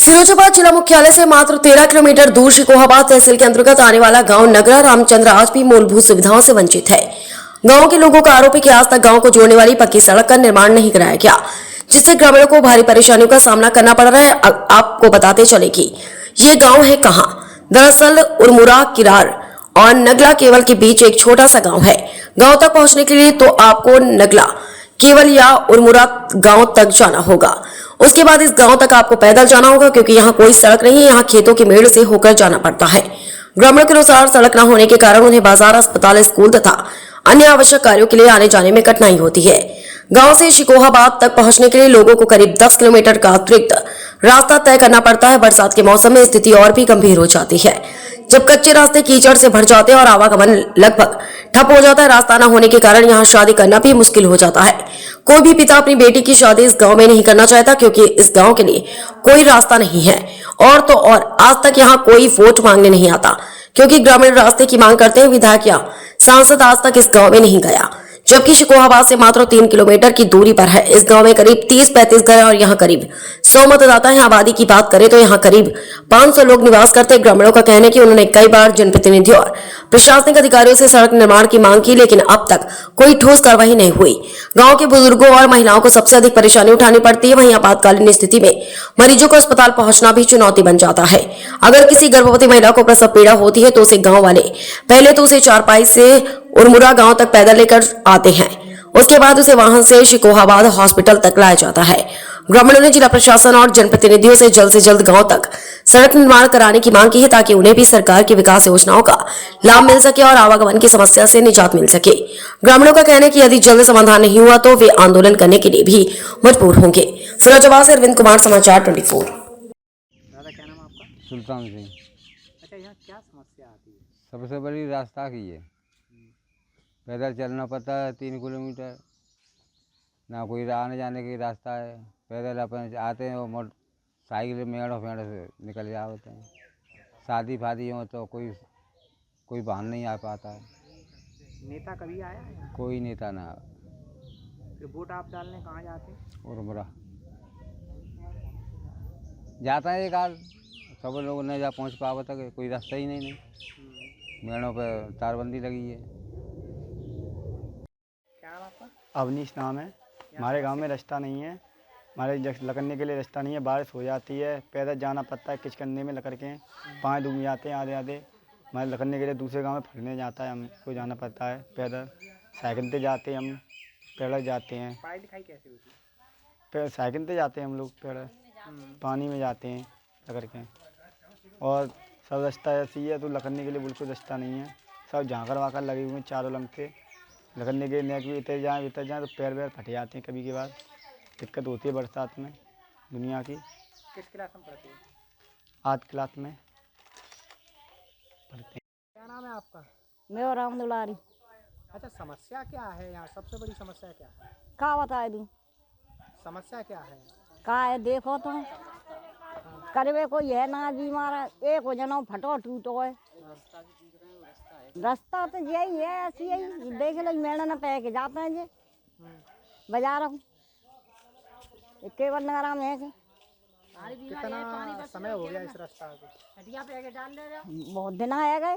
फिरोजाबाद जिला मुख्यालय से मात्र 13 किलोमीटर दूर शिकोहाबाद तहसील के अंतर्गत आने वाला गांव नगरा रामचंद्र आज भी मूलभूत सुविधाओं से वंचित है। गांव के लोगों का आरोप है कि आज तक गांव को जोड़ने वाली पक्की सड़क का निर्माण नहीं कराया गया, जिससे ग्रामीणों को भारी परेशानियों का सामना करना पड़ रहा है। आपको बताते चले कि ये गाँव है कहाँ। दरअसल उरमुरा, किरार और नगला केवल के बीच एक छोटा सा गाँव है। गाँव तक पहुँचने के लिए तो आपको नगला केवल या उरमुरा गांव तक जाना होगा। उसके बाद इस गांव तक आपको पैदल जाना होगा, क्योंकि यहाँ कोई सड़क नहीं है। यहाँ खेतों की मेड़ से होकर जाना पड़ता है। ग्रामीणों के अनुसार सड़क न होने के कारण उन्हें बाजार, अस्पताल, स्कूल तथा अन्य आवश्यक कार्यों के लिए आने जाने में कठिनाई होती है। गांव से शिकोहाबाद तक पहुंचने के लिए लोगों को करीब 10 किलोमीटर का अतिरिक्त रास्ता तय करना पड़ता है। बरसात के मौसम में स्थिति और भी गंभीर हो जाती है, जब कच्चे रास्ते कीचड़ से भर जाते हैं और आवागमन लगभग ठप हो जाता है। रास्ता न होने के कारण यहाँ शादी करना भी मुश्किल हो जाता है। कोई भी पिता अपनी बेटी की शादी इस गांव में नहीं करना चाहता, क्योंकि इस गांव के लिए कोई रास्ता नहीं है। और तो और आज तक यहाँ कोई वोट मांगने नहीं आता, क्योंकि ग्रामीण रास्ते की मांग करते हैं। विधायक या सांसद आज तक इस गांव में नहीं गया, जबकि शिकोहाबाद से मात्र 3 किलोमीटर की दूरी पर है। इस गांव में करीब 30-35 घर और यहाँ करीब 100 मतदाता हैं। आबादी की बात करें तो यहाँ करीब 500 लोग निवास करते हैं। ग्रामीणों का कहना है कि उन्होंने कई बार जनप्रतिनिधियों और प्रशासनिक अधिकारियों से सड़क निर्माण की मांग की, लेकिन अब तक कोई ठोस कार्रवाई नहीं हुई। गाँव के बुजुर्गों और महिलाओं को सबसे अधिक परेशानी उठानी पड़ती है। वहीं आपातकालीन स्थिति में मरीजों को अस्पताल पहुंचना भी चुनौती बन जाता है। अगर किसी गर्भवती महिला को प्रसव पीड़ा होती है तो उसे गाँव वाले पहले तो उसे चारपाई से उरमुरा गांव तक पैदल लेकर आते हैं। उसके बाद उसे वाहन से शिकोहाबाद हॉस्पिटल तक लाया जाता है। ग्रामीणों ने जिला प्रशासन और जनप्रतिनिधियों से जल्द गांव तक सड़क निर्माण कराने की मांग की है, ताकि उन्हें भी सरकार की विकास योजनाओं का लाभ मिल सके और आवागमन की समस्या से निजात मिल सके। ग्रामीणों का कहना है कि यदि जल्द समाधान नहीं हुआ तो वे आंदोलन करने के लिए भी मजबूर होंगे। फिरोजाबाद से अरविंद कुमार, समाचार 24। दादा क्या नाम है आपका? सुल्तान सिंह। अच्छा, यहाँ क्या समस्या आती है? सबसे बड़ी रास्ता की है, पैदल चलना पड़ता है 3 किलोमीटर, ना कोई आने जाने की रास्ता है। पैदल अपन आते हैं और मोटर साइकिल मेड़ से निकल जाते हैं। शादी फादी हो तो कोई वाहन नहीं आ पाता है। नेता कभी आया है? कोई नेता ना। फिर वोट आप डालने कहाँ जाते हैं? और बुरा जाता है एक आध, सब लोग नहीं जा पहुँच पावा तक, कोई रास्ता ही नहीं मेड़ों पर तारबंदी लगी है। क्या नाम आपका? अवनीश नाम है। हमारे गांव में रास्ता नहीं है, हमारे लकड़ने के लिए रास्ता नहीं है। बारिश हो जाती है, पैदल जाना पड़ता है, किच करने में लकड़ के पाँव डूब जाते हैं आधे आधे। हमारे लकड़ने के लिए दूसरे गांव में फटने जाता है, हमको जाना पड़ता है पैदल। साइकिल से जाते हैं, हम पैदल जाते हैं। पढ़ाई लिखाई कैसे होती है? साइकिल से जाते हैं हम लोग पैदल। पानी में जाते हैं लकड़ के। और सब रास्ता ऐसी है, तो लकड़ने के लिए बिल्कुल रास्ता नहीं है। सब झाँकर वाकर लगे हुए हैं चारों लंग से। लकड़ने के नेक भी इतर जाएँ तो पैर वैर फट जाते हैं कभी के बाद। दिक्कत होती है बरसात में दुनिया की। किस क्लास में पढ़ते हैं? 8 क्लास में पढ़ते हैं। क्या नाम है आपका? मैं राम दुलारी। अच्छा, समस्या क्या है यहाँ? सबसे बड़ी समस्या क्या है? का बताए दूँ? समस्या क्या है? का है देखो तो करवे कोई है ना, बीमार है, एक हो जना फटो टूटो है। रास्ता तो यही है, ऐसी यही देख लो। मेड़ा न पै के जाते हैं जे बाजार केवल नगरा में है कि कितना समय हो गया इस रास्ता को? बहुत दिन आए गए।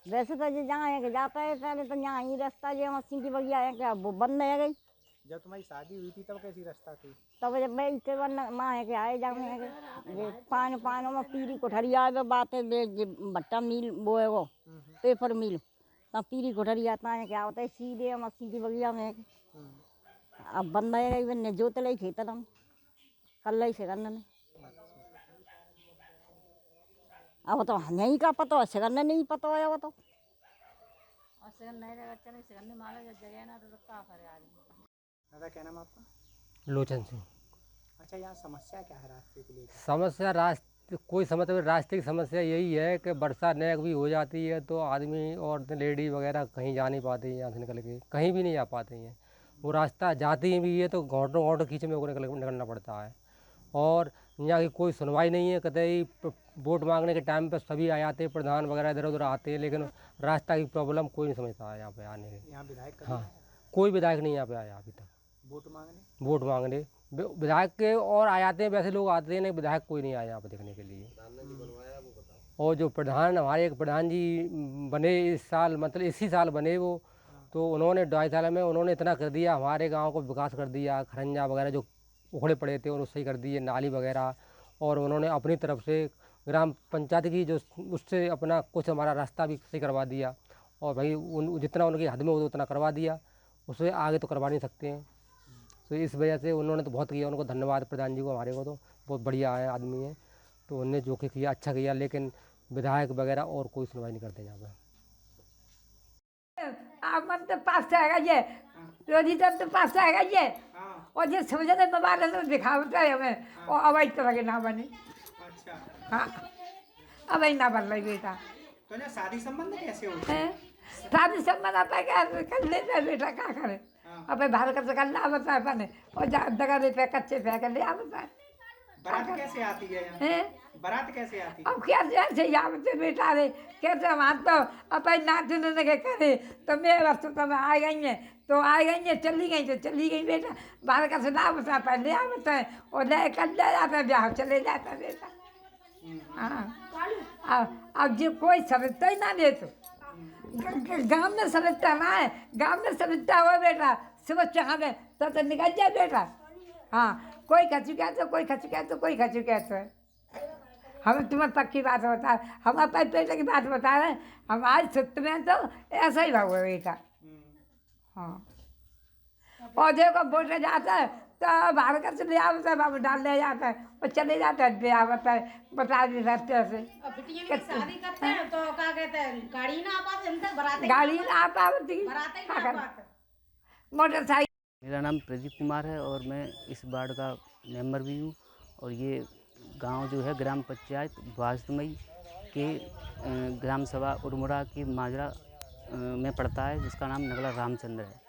वैसे तो जे जहाँ है कि जाता है, पहले तो यहाँ ही रास्ता जो मस्सी की बगिया है क्या वो बंद है गई। जब तुम्हारी शादी हुई थी तब कैसी रास्ता थी? तब जब मैं केवल माँ है के आए जाने है के पान पानों में पीरी कोठरी आए बातें भट्टा मिल वो है वो पेपर मिल तब पीरी कोठरी आता है क्या होता है सीधे मस्सी की बगिया में। अब बंद है गई जोत लाई खेत हम कल लाई से करने अब तो नहीं का पता है, करने नहीं पता है वो तो। दादा क्या नाम है आपका? लोचन सिंह। अच्छा, यहाँ समस्या क्या है रास्ते के लिए? समस्या कोई समस्या, रास्ते की समस्या यही है कि बरसात नेक भी हो जाती है तो आदमी और लेडी वगैरह कहीं जा नहीं पाते हैं, यहाँ से निकल के कहीं भी नहीं आ पाते हैं। वो रास्ता जाती भी है तो घोटों खींच में निकलना पड़ता है। और यहाँ की कोई सुनवाई नहीं है। कतई वोट मांगने के टाइम पर सभी आ जाते हैं, प्रधान वगैरह इधर उधर आते हैं, लेकिन रास्ता की प्रॉब्लम कोई नहीं समझता है यहाँ पे आने के। यहाँ विधायक हाँ, कोई विधायक नहीं यहाँ पे आया अभी तक वोट मांगने। वोट मांगने विधायक के और आ जाते हैं, वैसे लोग आते हैं नहीं, विधायक कोई नहीं आया यहाँ पर देखने के लिए। और जो प्रधान हमारे एक प्रधान जी बने इस साल, मतलब इसी साल बने वो, तो उन्होंने 2.5 साल में उन्होंने इतना कर दिया, हमारे गांव को विकास कर दिया। खरंजा वगैरह जो उखड़े पड़े थे उन्होंने सही कर दिए, नाली वगैरह। और उन्होंने अपनी तरफ से ग्राम पंचायत की जो उससे अपना कुछ हमारा रास्ता भी सही करवा दिया। और भाई जितना उनकी हद में हो उतना करवा दिया, उससे आगे तो करवा नहीं सकते हैं। तो इस वजह से उन्होंने तो बहुत किया, उनको धन्यवाद प्रधान जी को, हमारे को तो बहुत बढ़िया है आदमी है। तो उनने जो कि किया अच्छा किया, लेकिन विधायक वगैरह और कोई सुनवाई नहीं करते यहाँ पर। आप मन तो पास आएगा ये रोजी तो पास आएगा ये, और ये समझने मोबाइल तो दिखावता है हमें, और अवैध तरह के ना बने। अच्छा, हाँ, अवैध ना बन रही बेटा तो ना शादी संबंध कैसे होते हैं? है। शादी संबंध आता है क्या कर लेते हैं बेटा, क्या करे। अब भारत का करना बता है बने, और जगह देते कच्चे फेंक ले आता है। बारात कैसे आती है यहाँ? हैं? बारात कैसे आती है? अब कैसे ऐसे यहाँ से बेटा रे, कैसे हम तो अपन नाचने के करे, तो मेरे वस्तु तो मैं आ गई है, तो आ गई है, चली गई तो चली गई बेटा। बाहर का सुना बता पहले आ बताए, और ले कर ले जाता है ब्याह, चले जाता है बेटा। हाँ, अब जो कोई समझता ही ना दे तो गाँव में समझता ना है, गाँव में समझता हो बेटा, समझ चाह में तो निकल जाए बेटा। हाँ, कोई खचु क्या तो कोई खचु क्या तो कोई खचु क्या तो है। हम तुम्हें पक्की बात बता, हम अपने बेटे की बात बता रहे हैं, हम आज सत्य में तो ऐसा ही भाव है बेटा। हाँ, और देखो बोटे जाता है तो बाहर का चले आता है, बाबू डाल ले जाता है और चले जाता है, ब्याह बता दी रास्ते से। शादी करते हैं तो क्या कहते हैं, गाड़ी ना आ पाते, बराती गाड़ी ना आ पाती, मोटरसाइकिल। मेरा नाम प्रदीप कुमार है और मैं इस वार्ड का मेंबर भी हूँ। और ये गांव जो है ग्राम पंचायत वास्तुमई के ग्राम सभा उड़मुड़ा की माजरा में पड़ता है, जिसका नाम नगला रामचंद्र है।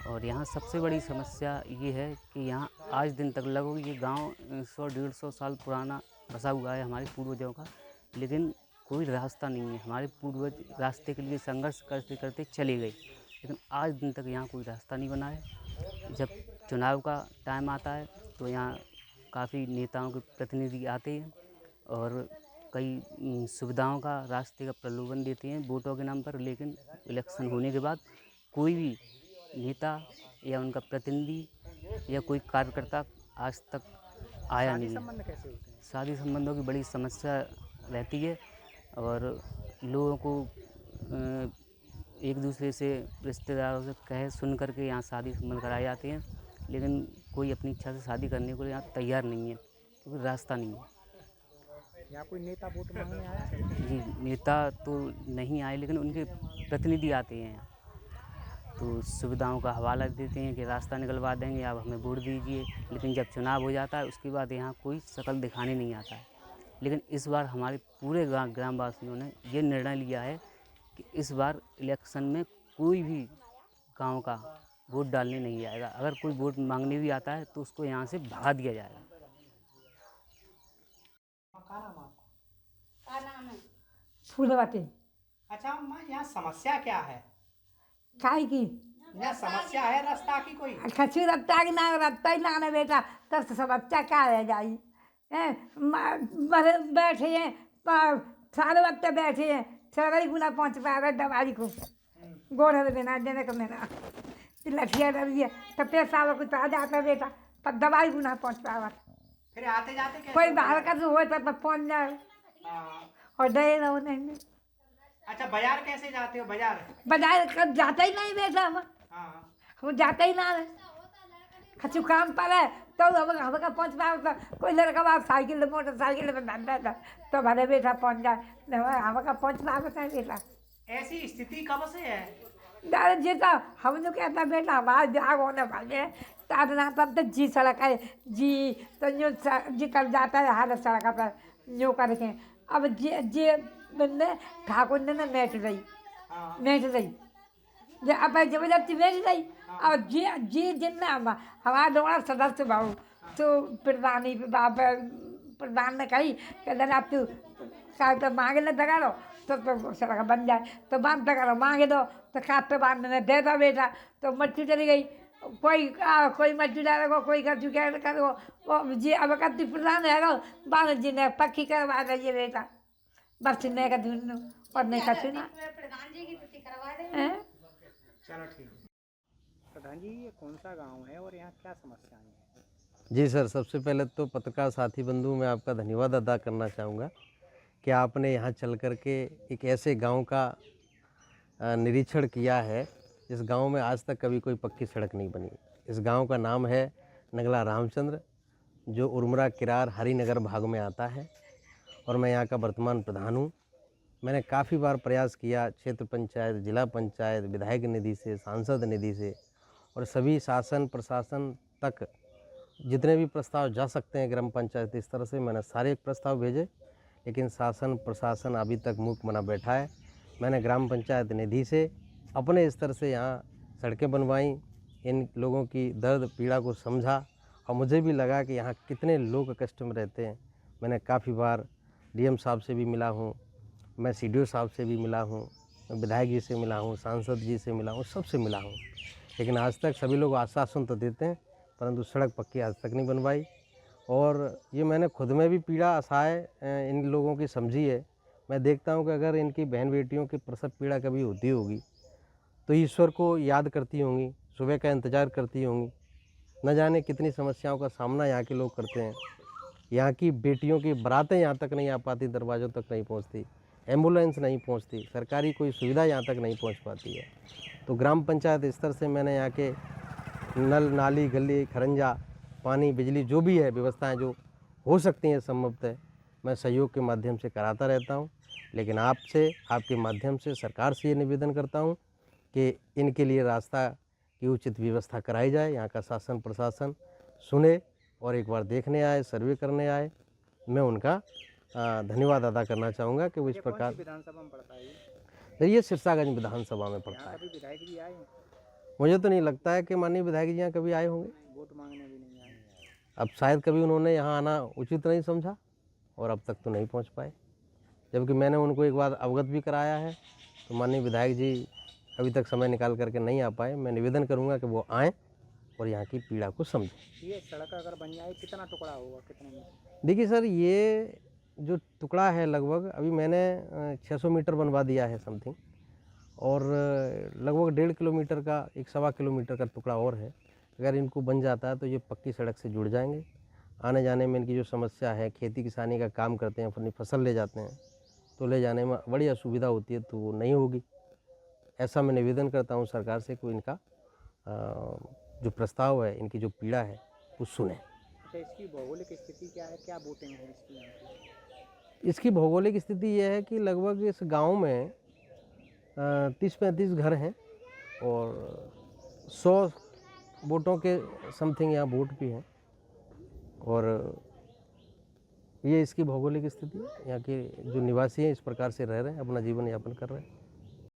और यहाँ सबसे बड़ी समस्या ये है कि यहाँ आज दिन तक लगभग ये गांव 100-150 साल पुराना बसा हुआ है हमारे पूर्वजों का, लेकिन कोई रास्ता नहीं है। हमारे पूर्वज रास्ते के लिए संघर्ष करते करते चले गए, लेकिन आज दिन तक यहाँ कोई रास्ता नहीं बना है। जब चुनाव का टाइम आता है तो यहाँ काफ़ी नेताओं के प्रतिनिधि आते हैं और कई सुविधाओं का, रास्ते का प्रलोभन देते हैं वोटों के नाम पर, लेकिन इलेक्शन होने के बाद कोई भी नेता या उनका प्रतिनिधि या कोई कार्यकर्ता आज तक आया नहीं है। संबंध कैसे होते हैं? शादी संबंधों की बड़ी समस्या रहती है और लोगों को एक दूसरे से, रिश्तेदारों से कहे सुन करके यहाँ शादी संबंध कराए जाते हैं, लेकिन कोई अपनी इच्छा से शादी करने को यहाँ तैयार नहीं है, क्योंकि रास्ता नहीं है। यहाँ कोई नेता वोट मांगने आया? जी, नेता तो नहीं आए, लेकिन उनके प्रतिनिधि आते हैं यहाँ, तो सुविधाओं का हवाला देते हैं कि रास्ता निकलवा देंगे, आप हमें वोट दीजिए। लेकिन जब चुनाव हो जाता है उसके बाद यहाँ कोई शक्ल दिखाने नहीं आता है। लेकिन इस बार हमारे पूरे ग्रामवासियों ने ये निर्णय लिया है कि इस बार इलेक्शन में कोई भी गांव का वोट डालने नहीं आएगा। अगर कोई वोट मांगने भी आता है तो उसको यहाँ से भगा दिया जाएगा। क्या नाम है? फूलवती। अच्छा अम्मा, यहाँ समस्या क्या है? काय की यहाँ समस्या है रास्ता की कोई? खसी रखता कि ना रखता ही ना बेटा, तब तो समस्या क्या रह जाई। बैठे हैं सारे वक्त बैठे हैं, सवाई गुना पहुँच पा रहे दवाई को गोड़ देना देने को मेरा लठिया रही है, तब पैसा कुछ आ जाता बेटा, पर दवाई गुना पहुँच पा रहा। फिर आते जाते कैसे? कोई बाहर का तो हो तो पहुँच जाए और डरे रहो नहीं। अच्छा, बाजार कैसे जाते हो? बाजार कब जाता ही नहीं बेटा, हम जाते ही ना है, खचु काम पर है तो हम का पहुँच पाओ। तो कोई लड़का बाप साइकिल मोटरसाइकिल में बैठा था तो भले बेटा पहुँच जाए, हम का पहुँच पाता है बेटा। ऐसी स्थिति कब से है? दादा जी तो हम जो कहता बेटा हमारे ब्याह होने वाले हैं, तारना तब तक जी सड़क है जी, तो यूँ जी कर जाता है हर सड़क पर यूँ करके। अब जी बंदे ठाकुर ने ना मैट रही जो अब जबरदस्ती मैट रही। और जी जिन हमारा दोनों सदस्य भाव तो प्रधान ने कही कि दादा तू साहब तो मांगे न दगा लो तो सड़क बन जाए, तो बांध दगा लो मांगे दो तो खाते बांधने दे दो बेटा, तो मट्टी चली गई। कोई मजदूर आएगा, कोई कछु करो वो जी अब कति प्रधान है बाल जी ने पक्की करवा दीजिए बेटा, बस नहीं का ढूंढ और नहीं कछु ना। हैं? चलो ठीक है। प्रधान जी, ये कौन सा गांव है और यहाँ क्या समस्याएं हैं? जी सर, सबसे पहले तो पत्रकार साथी बंधु मैं आपका धन्यवाद अदा करना चाहूँगा कि आपने यहाँ चल कर के एक ऐसे गांव का निरीक्षण किया है जिस गांव में आज तक कभी कोई पक्की सड़क नहीं बनी। इस गांव का नाम है नगला रामचंद्र, जो उर्मरा किरार हरिनगर भाग में आता है और मैं यहाँ का वर्तमान प्रधान हूँ। मैंने काफ़ी बार प्रयास किया क्षेत्र पंचायत, जिला पंचायत, विधायक निधि से, सांसद निधि से और सभी शासन प्रशासन तक जितने भी प्रस्ताव जा सकते हैं ग्राम पंचायत इस तरह से मैंने सारे प्रस्ताव भेजे, लेकिन शासन प्रशासन अभी तक मूक बना बैठा है। मैंने ग्राम पंचायत निधि से अपने स्तर से यहाँ सड़कें बनवाई, इन लोगों की दर्द पीड़ा को समझा और मुझे भी लगा कि यहाँ कितने लोग कष्ट में रहते हैं। मैंने काफ़ी बार डीएम साहब से भी मिला हूँ, मैं सीडीओ साहब से भी मिला हूँ, मैं विधायक जी से मिला हूँ, सांसद जी से मिला हूँ, सबसे मिला हूँ, लेकिन आज तक सभी लोग आश्वासन तो देते हैं परंतु सड़क पक्की आज तक नहीं बनवाई। और ये मैंने खुद में भी पीड़ा असहाय इन लोगों की समझी है। मैं देखता हूँ कि अगर इनकी बहन बेटियों की प्रसव पीड़ा कभी होती होगी तो ईश्वर को याद करती होंगी, सुबह का इंतज़ार करती होंगी। न जाने कितनी समस्याओं का सामना यहाँ के लोग करते हैं। यहाँ की बेटियों की बारातें यहाँ तक नहीं आ पाती, दरवाज़ों तक नहीं पहुँचती, एम्बुलेंस नहीं पहुँचती, सरकारी कोई सुविधा यहाँ तक नहीं पहुँच पाती है। तो ग्राम पंचायत स्तर से मैंने यहाँ के नल, नाली, गली, खरंजा, पानी, बिजली जो भी है व्यवस्थाएं जो हो सकती हैं संभवतः मैं सहयोग के माध्यम से कराता रहता हूं। लेकिन आपसे, आपके माध्यम से सरकार से ये निवेदन करता हूं कि इनके लिए रास्ता की उचित व्यवस्था कराई जाए। यहाँ का शासन प्रशासन सुने और एक बार देखने आए, सर्वे करने आए। मैं उनका धन्यवाद अदा करना चाहूँगा कि वो इस प्रकार। विधानसभा में पड़ता है ये? सर ये सिरसागंज विधानसभा में पड़ता यहाँ है। कभी विधायक जी आए हैं? मुझे तो नहीं लगता है कि माननीय विधायक जी यहाँ कभी आए होंगे। वोट मांगने भी नहीं आए। अब शायद कभी उन्होंने यहाँ आना उचित नहीं समझा और अब तक तो नहीं पहुँच पाए, जबकि मैंने उनको एक बार अवगत भी कराया है। तो माननीय विधायक जी अभी तक समय निकाल करके नहीं आ पाए। मैं निवेदन करूँगा कि वो आएँ और यहाँ की पीड़ा को समझें। ये सड़क अगर बन जाए कितना टुकड़ा होगा, कितने में? देखिए सर, ये जो टुकड़ा है लगभग अभी मैंने 600 मीटर बनवा दिया है समथिंग, और लगभग 1.5 किलोमीटर का, 1.25 किलोमीटर का टुकड़ा और है। अगर इनको बन जाता है तो ये पक्की सड़क से जुड़ जाएंगे। आने जाने में इनकी जो समस्या है, खेती किसानी का काम करते हैं, अपनी फसल ले जाते हैं तो ले जाने में बड़ी असुविधा होती है, तो वो नहीं होगी। ऐसा मैं निवेदन करता हूँ सरकार से कि इनका जो प्रस्ताव है, इनकी जो पीड़ा है वो सुने। अच्छा, इसकी भौगोलिक स्थिति क्या है, क्या वोटिंग है इसकी यहाँ पे? इसकी भौगोलिक स्थिति यह है कि लगभग इस गांव में 30-35 घर हैं और 100 वोटों के समथिंग यहाँ वोट भी हैं, और ये इसकी भौगोलिक स्थिति है। यहाँ के जो निवासी हैं इस प्रकार से रह रहे हैं, अपना जीवन यापन कर रहे हैं।